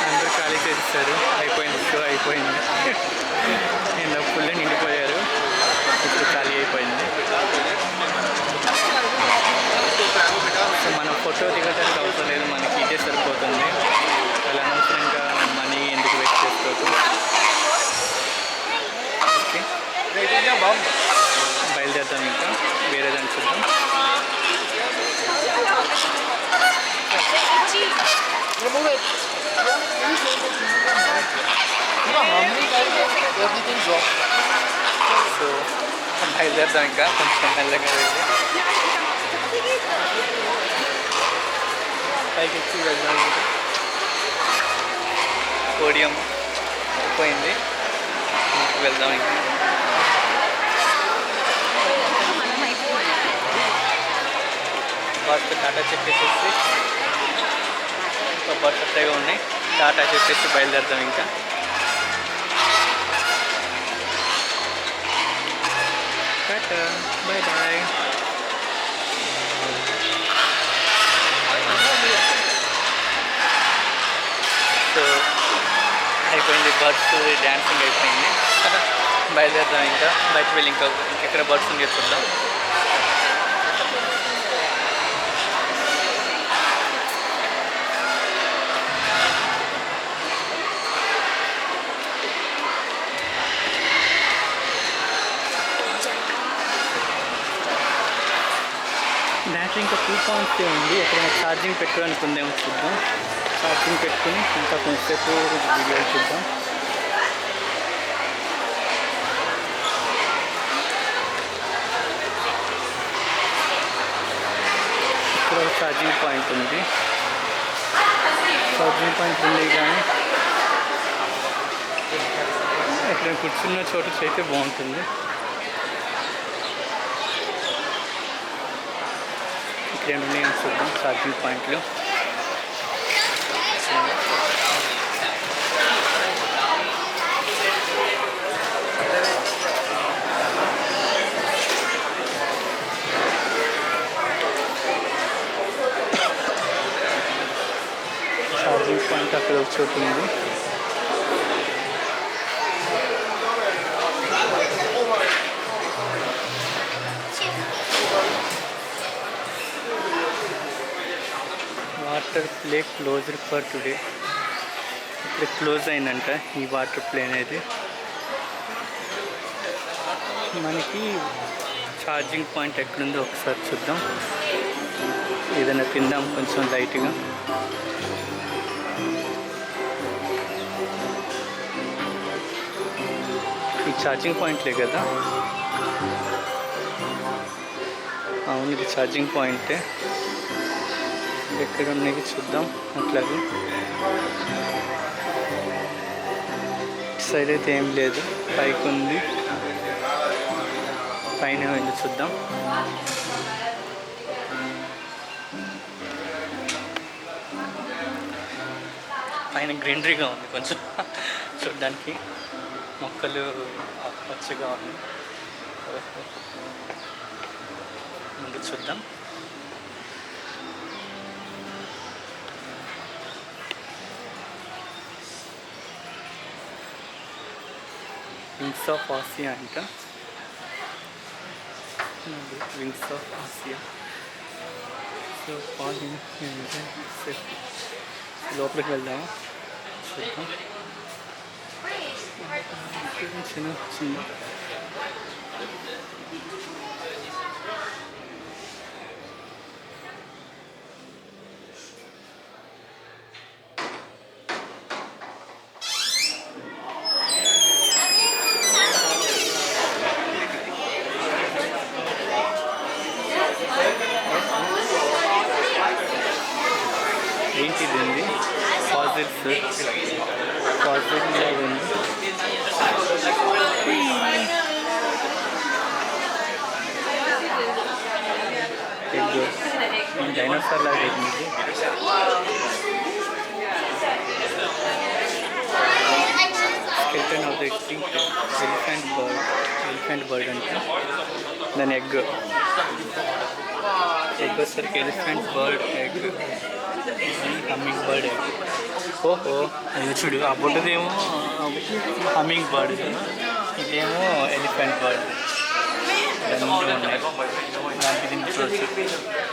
అందరూ ఖాళీ చేస్తారు. అయిపోయింది, షో అయిపోయింది. నిన్న ఫుల్ నిండిపోయారు, ఇప్పుడు ఖాళీ అయిపోయింది. సో మనం ఫోటో దిగడానికి అవసరం లేదు, మనకి ఇదే సరిపోతుంది. అలా అనవసరంగా మనీ ఎందుకు వేస్ట్ చేసుకోవచ్చు. ఓకే, బయలుదేరుతాం, ఇంకా వేరే దాన్ని చూద్దాం. సో బయలుదేరుతాం, ఇంకా కొంచెం మెల్లగా వెళ్ళి పైకి ఎక్కి వెళ్దాం. పోడియం అయిపోయింది, వెళ్దాం. ఇంకా బస్ టాటా చెప్పేసి ఇంకా బస్ అట్టగా ఉన్నాయి. టాటా చెప్పేసి బయలుదేరుతాం. ఇంకా టాటా, బాయ్ బాయ్. సో అయిపోయింది, బర్డ్స్ డ్యాన్సింగ్ అయిపోయింది. బయలుదేరుతాం. ఇంకా బయట వెళ్ళి ఇంకెక్కడ బర్డ్స్ ఉంది చూద్దాం. బ్యాటరీ ఇంకా 2.3 ఉంది. ఎక్కడైనా ఛార్జింగ్ పెట్టుకోవడానికి ఉందేమో చూద్దాం. ఛార్జింగ్ పెట్టుకుని ఇంకా కొంచెంసేపు వీడియోలు చూద్దాం. ఇక్కడ ఒక ఛార్జింగ్ పాయింట్ ఉంది. ఛార్జింగ్ పాయింట్ ఉంది, కానీ ఎక్కడ కూర్చున్న చోటు అయితే బాగుంటుంది. ఇక్కడ ఉన్నాయని చూద్దాం ఛార్జింగ్ పాయింట్లు. ఛార్జింగ్ పాయింట్ అక్కడ ఒక చోటు ఉంది. Water play closed for today. ఇప్పుడు క్లోజ్ అయిందంట ఈ వాటర్ ప్లే అనేది. మనకి ఛార్జింగ్ పాయింట్ ఎక్కడుందో ఒకసారి చూద్దాం. ఏదైనా తిందాం కొంచెం లైట్గా. ఈ ఛార్జింగ్ పాయింట్లే కదా? అవును, ఇది ఛార్జింగ్ పాయింటే. ఎక్కడ ఉన్నాయి చూద్దాం. అట్లాగే సైడ్ అయితే ఏం లేదు, పైకి ఉంది. పైన వెళ్ళి చూద్దాం. పైన గ్రీనరీగా ఉంది కొంచెం చూడడానికి, మొక్కలు పచ్చగా ఉంది. ముందు చూద్దాం. వింగ్స్ ఆఫ్ ఆసియా అంట. Wings of Asia. సో లోపలికి వెళ్దాము, చూద్దాం. చిన్న ఏంటిది ఉంది, పాజిల్స్ పాజిల్ లాగా ఉంది. డైనోసార్ లాగా ఉంది. Skeleton skeleton of the extinct elephant bird అంటే దాని ఎగ్ వచ్చేసరికి elephant bird egg, humming bird egg. ఓహో అది చూడు, ఆ బొడ్డుదేమో హమ్మింగ్ బర్డ్, ఇదేమో ఎలిఫెంట్ బర్డ్. రెండు ఉన్నాయి, దానికి దీన్ని చూడొచ్చు.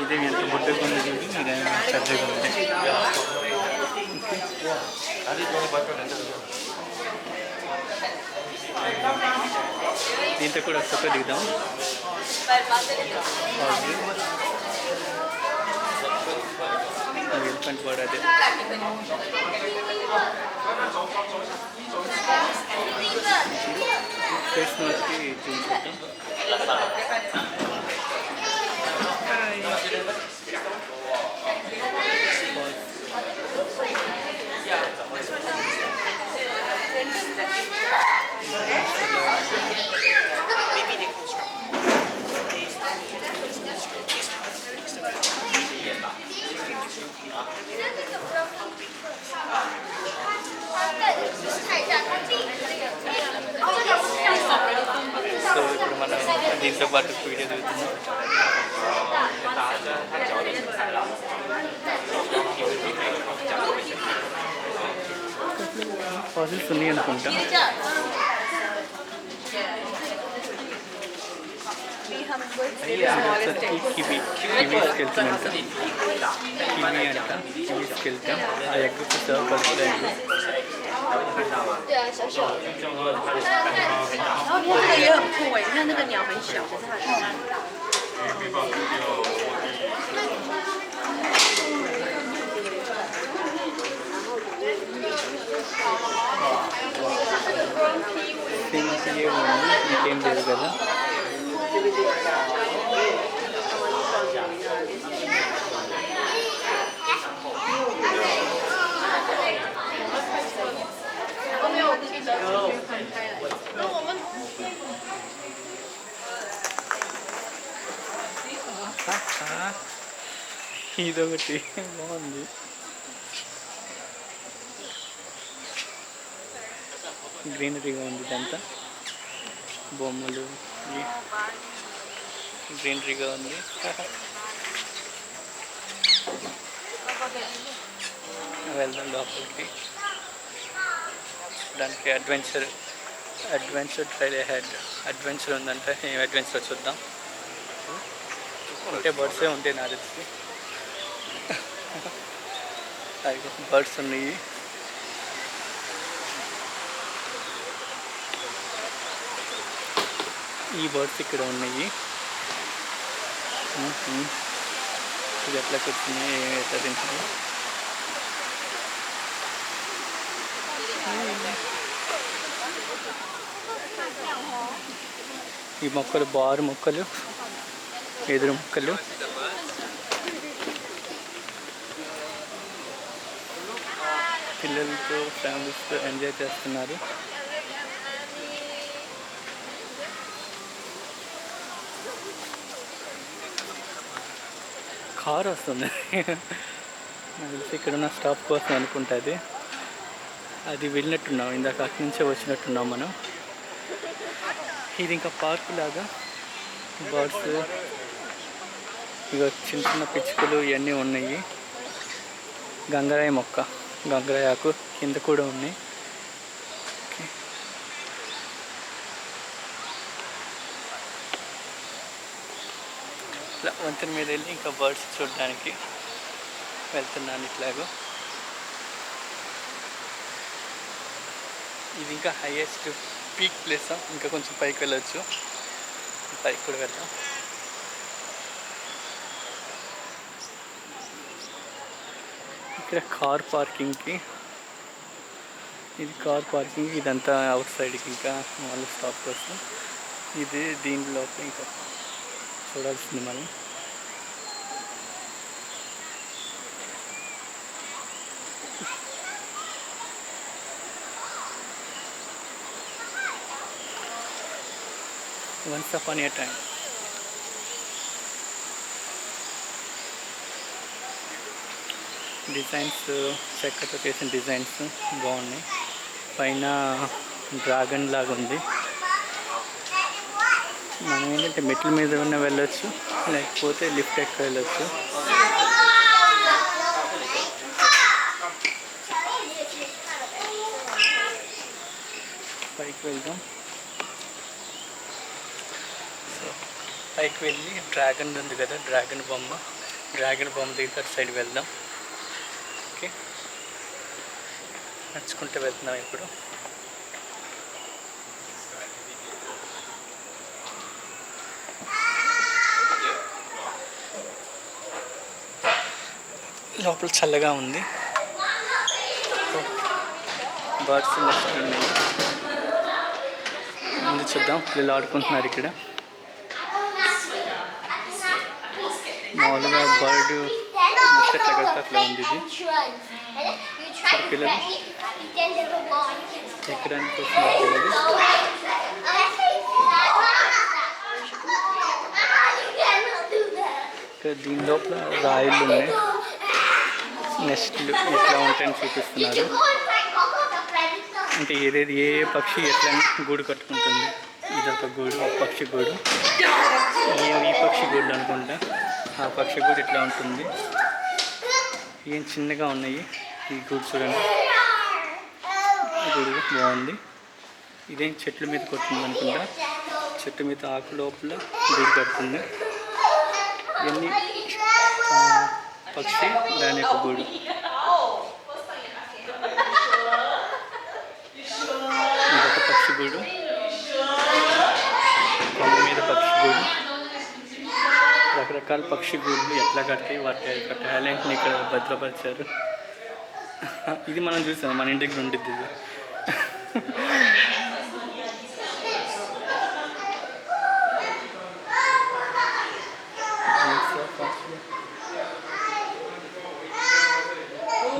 ఇదే ఎంత బొడ్డుగా ఉంది చూడు, ఇదేమో పెద్దగా ఉంది. దీంతో కూడా ఫోటో దిగుదాం. ఎలిఫెంట్ బర్డ్ అదే. ఫేస్ మార్క్కి చూపించుకుంటాం. సో ఇప్పుడు మనం దీంతో పాటు వీడియో దిగుతున్నాం. ఫాసిల్స్ ఉన్నాయి అనుకుంటా. కివీ స్కెల్టన్ అంట, కివీ స్కెల్టన్. ఆ ఎగ్ సర్వ్ పడుతుంది.对啊，小小的。然后它那个也很酷哎，你看那个鸟很小，可是它很大。ఇంకేం లేదు కదా. ఇదొకటి బాగుంది. గ్రీనరీగా ఉంది ఇదంతా, బొమ్మలు గ్రీనరీగా ఉంది. వెళ్దాం లోపలికి. దానికి అడ్వెంచర్ ట్రైల్ హెడ్ అడ్వెంచర్ ఉందంటే ఏం అడ్వెంచర్ చూద్దాం. ఉంటే బర్డ్సే ఉంటాయి నాకు తెలిసి. బర్డ్స్ ఉన్నాయి. ఈ బర్డ్స్ ఇక్కడ ఉన్నాయి. ఇది ఎట్లా కూర్చున్నాయి, ఎట్లా తింటున్నాయి. ఈ మొక్కలు బారు మొక్కలు, ఎదురు మొక్కలు. పిల్లలతో ఫ్యామిలీస్తో ఎంజాయ్ చేస్తున్నారు. కార్ వస్తుంది. నాకు తెలిసి ఇక్కడ ఉన్న స్టాప్ కోసం అనుకుంటుంది. అది వెళ్ళినట్టున్నాం, ఇందాక అక్కడి నుంచే వచ్చినట్టున్నాం మనం. ఇది ఇంకా పార్కు లాగా. బర్డ్స్, ఇక చిన్న చిన్న పిచ్చుకలు ఇవన్నీ ఉన్నాయి. గంగరాయి మొక్క, గంగరాయి ఆకు కింద కూడా ఉన్నాయి. ఇట్లా వంతెన మీద వెళ్ళి ఇంకా బర్డ్స్ చూడడానికి వెళ్తున్నాను ఇట్లాగో. ఇది ఇంకా హైయెస్ట్ పీక్ ప్లేస్. ఇంకా కొంచెం పైకి వెళ్ళొచ్చు, పైకి కూడా వెళ్దాం. ఇక్కడ కార్ పార్కింగ్కి, ఇది కార్ పార్కింగ్, ఇదంతా అవుట్ సైడ్కి ఇంకా మామూలు స్టాప్ కోసం. ఇది దీనిలోకి ఇంకా చూడాల్సింది మనం. వన్స్ అపాన్ ఏ టైం. డిజైన్స్, చెక్కతో చేసిన డిజైన్స్ బాగున్నాయి. పైన డ్రాగన్ లాగా ఉంది. మనం ఏంటంటే మెట్ల మీద ఉన్న వెళ్ళొచ్చు, లేకపోతే లిఫ్ట్ ఎక్కి వెళ్ళొచ్చు. పైకి వెళ్దాం. సో పైకి వెళ్ళి డ్రాగన్ ఉంది కదా, డ్రాగన్ బొమ్మ దగ్గర సైడ్ వెళ్దాం. ఓకే, నడుచుకుంటూ వెళ్తున్నాం ఇప్పుడు. లోపల చల్లగా ఉంది. బర్డ్స్ ముందు చూద్దాం. పిల్లలు ఆడుకుంటున్నారు ఇక్కడ. మామూలుగా బర్డ్ నెక్స్ట్ ఎట్లా కడితే అట్లా ఉంది ఇది. పిల్లలు ఎక్కడానికి వస్తున్నారు పిల్లలు. ఇక్కడ దీని లోపల రాయిలు ఉన్నాయి, నెస్ట్లు ఎట్లా ఉంటాయని చూపిస్తున్నారు. అంటే ఏ పక్షి ఎట్లా గూడు కట్టుకుంటుంది. ఇదొక గూడు, ఒక పక్షి గూడు. ఈ పక్షి గూడు అనుకుంటా. ఆ పక్షి గూడు ఇట్లా ఉంటుంది. ఏం చిన్నగా ఉన్నాయి ఈ గూడు చూడండి. గూడు బాగుంది. ఇదేం చెట్ల మీద కొట్టింది అనుకుంటా. చెట్టు మీద ఆకు లోపల గూడు కడుతుంది. ఇవన్నీ పక్షి, దాని యొక్క గూడు. ఇదొక పక్షి గూడు, కొమ్మ మీద పక్షి గూడు. రకరకాల పక్షి గూళ్ళు ఎట్లా కట్టి వాటి యొక్క టాలెంట్ని ఇక్కడ భద్రపరిచారు. ఇది మనం చూసాం, మన ఇంటికి ఉండిద్ది ఇది.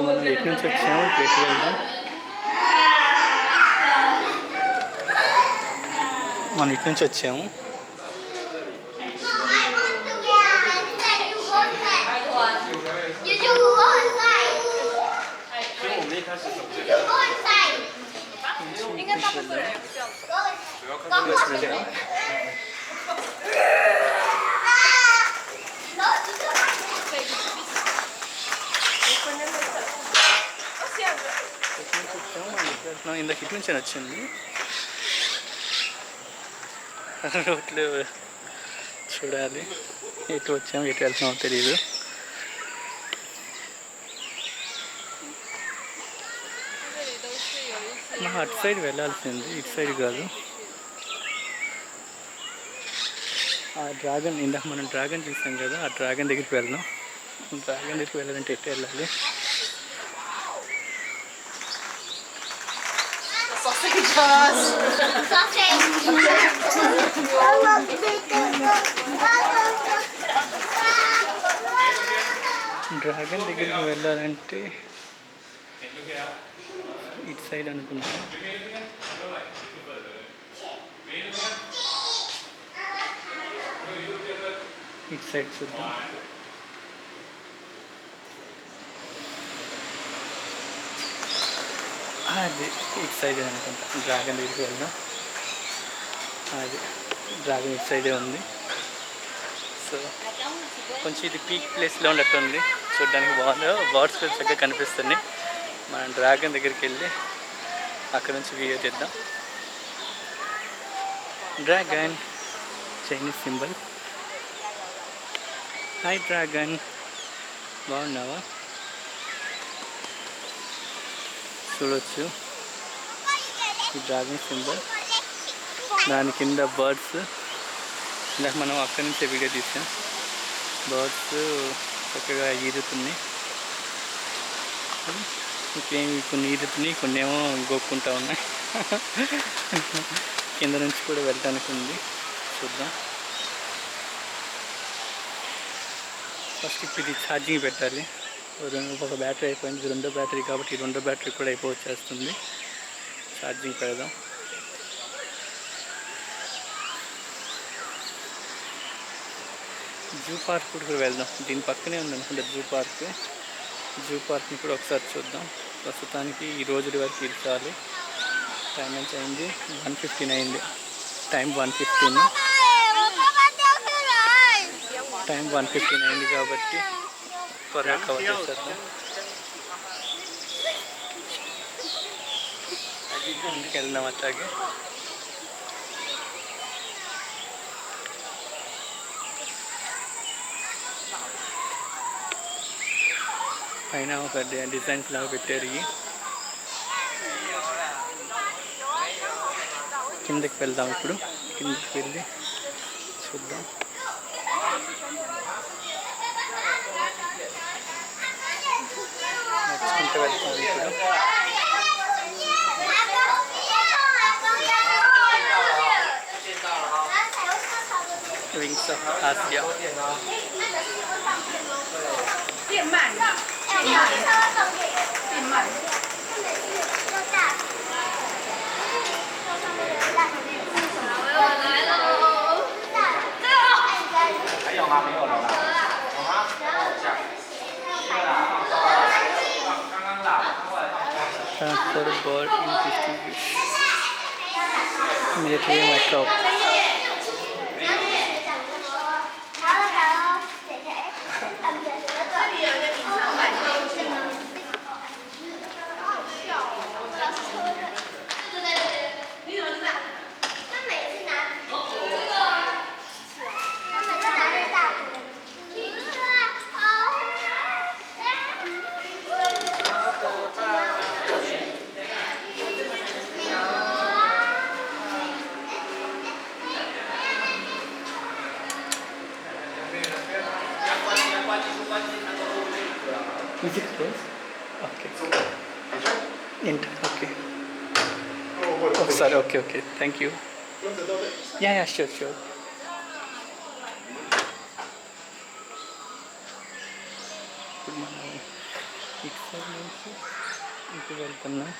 మనం ఎటు నుంచి వచ్చాము, ఎటు వెళ్దాం. మనం ఇటు నుంచి వచ్చాము. ఇందాక ఇటు నుంచి వచ్చింది. రోడ్లు చూడాలి, ఎటు వచ్చాము ఎటు వెళ్తున్నామో తెలియదు. అటు సైడ్ వెళ్ళాల్సింది, ఇటు సైడ్ కాదు. ఆ డ్రాగన్, ఇందాక మనం డ్రాగన్ చూసాం కదా, ఆ డ్రాగన్ దగ్గరికి వెళ్దాం. డ్రాగన్ దగ్గరికి వెళ్ళాలంటే ఎటు వెళ్ళాలి? డ్రాగన్ దగ్గరికి వెళ్ళాలంటే ఇటు సైడ్ అనుకుంటా. ఇటు సైడ్ చూద్దాం. అది ఇటు సైడే అనుకుంటా. డ్రాగన్ దగ్గరికి వెళ్దాం. అది డ్రాగన్ ఇటు సైడే ఉంది. సో కొంచెం ఇది పీక్ ప్లేస్లో ఉన్నట్టుంది, చూడడానికి బాగుంది. బర్డ్స్ చక్కగా కనిపిస్తుంది. మనం డ్రాగన్ దగ్గరికి వెళ్ళి అక్కడ నుంచి వీడియో తీద్దాం. Dragon, Chinese symbol. Hi dragon, బాగున్నావా? చూడవచ్చు ఈ డ్రాగన్ సింబల్. దాని కింద బర్డ్స్. ఇందాక మనం అక్కడి నుంచే వీడియో తీసాం. బర్డ్స్ చక్కగా ఈదుతున్నాయి. ఇంకేమి కొన్ని ఈదుతున్నాయి, కొన్ని ఏమో గోక్కుంటా ఉన్నాయి. కింద నుంచి కూడా వెళ్ళడానికి ఉంది, చూద్దాం. ఫస్ట్ ఇప్పుడు ఇది ఛార్జింగ్ పెట్టాలి. ఒక బ్యాటరీ అయిపోయింది, ఇది రెండో బ్యాటరీ కాబట్టి ఈ రెండో బ్యాటరీ కూడా అయిపోవచ్చేస్తుంది. ఛార్జింగ్ పెడదాం. జూ పార్క్ కూడా వెళ్దాం. దీని పక్కనే ఉంది అనుకుంటా జూ పార్క్. జూ పార్క్ని కూడా ఒకసారి చూద్దాం. ప్రస్తుతానికి ఈ రోజు వరకు ఇది చాలు. టైం ఎంత అయింది? 1:15 అయింది. టైం 1:15. టైం 1:15 అయింది కాబట్టి త్వరగా కవర్ చేసేద్దాం. ఇంటికి వెళ్దాం అట్లాగే. పైన ఒక డిజైన్స్ లాగా పెట్టారు. కిందకి వెళ్దాం ఇప్పుడు. కిందకి వెళ్ళి చూద్దాం. నడుచుకుంటూ వెళ్తాం ఇప్పుడు. Wings of Asia. Transfer ball in distribution. Immediately my top. Is it close? Okay. Enter. Okay. Oh, sorry. Okay. Thank you. Yeah, sure. ఇప్పుడు మనం ఇటు సైడ్ నుంచి ఇటు వెళ్తున్నాం.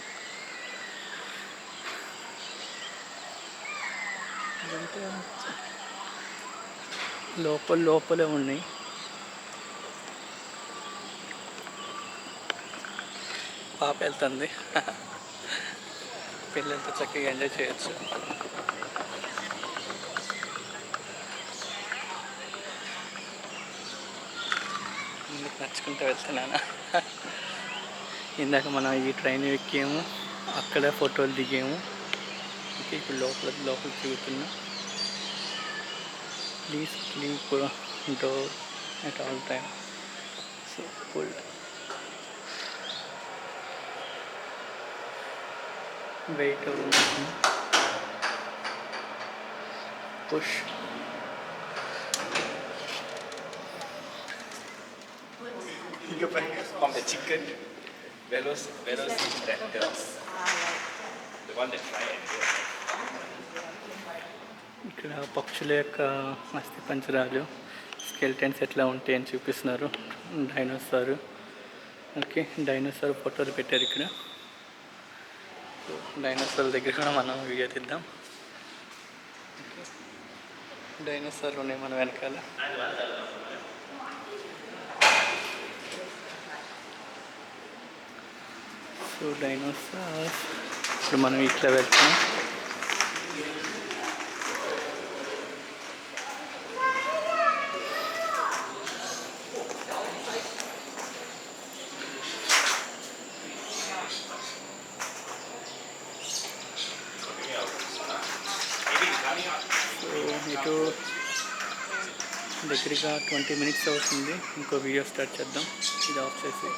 ఇదంతా లోపలే ఉన్నాయి. పాప వెళ్తుంది. పిల్లలతో చక్కగా ఎంజాయ్ చేయొచ్చు. ముందుకు నడుచుకుంటూ వెళ్తున్నాను. ఇందాక మనం ఈ ట్రైన్ ఎక్కాము, అక్కడ ఫోటోలు దిగాము. ఓకే, ఇప్పుడు లోపల తిరుగుతున్నాం. Please keep door at all time. So full weight అవుతుంది. Push. From the chicken, velociraptors, the one that fly at you. ఇక్కడ పక్షుల యొక్క అస్థిపంజరాలు, స్కెల్టన్స్ ఎట్లా ఉంటాయి అని చూపిస్తున్నారు. డైనోసార్. ఓకే, డైనోసార్ ఫోటోలు పెట్టారు ఇక్కడ. డైనోసార్ దగ్గర కూడా మనం వీడియో తీద్దాం. డైనోసార్ ఉన్నాయి మన వెనకాల. So dinosaur. ఇప్పుడు మనం ఇట్లా వెళ్తాం. ఇటు దగ్గరగా 20 minutes అవుతుంది. ఇంకో వీడియో స్టార్ట్ చేద్దాం. ఇది ఆఫ్ చేసి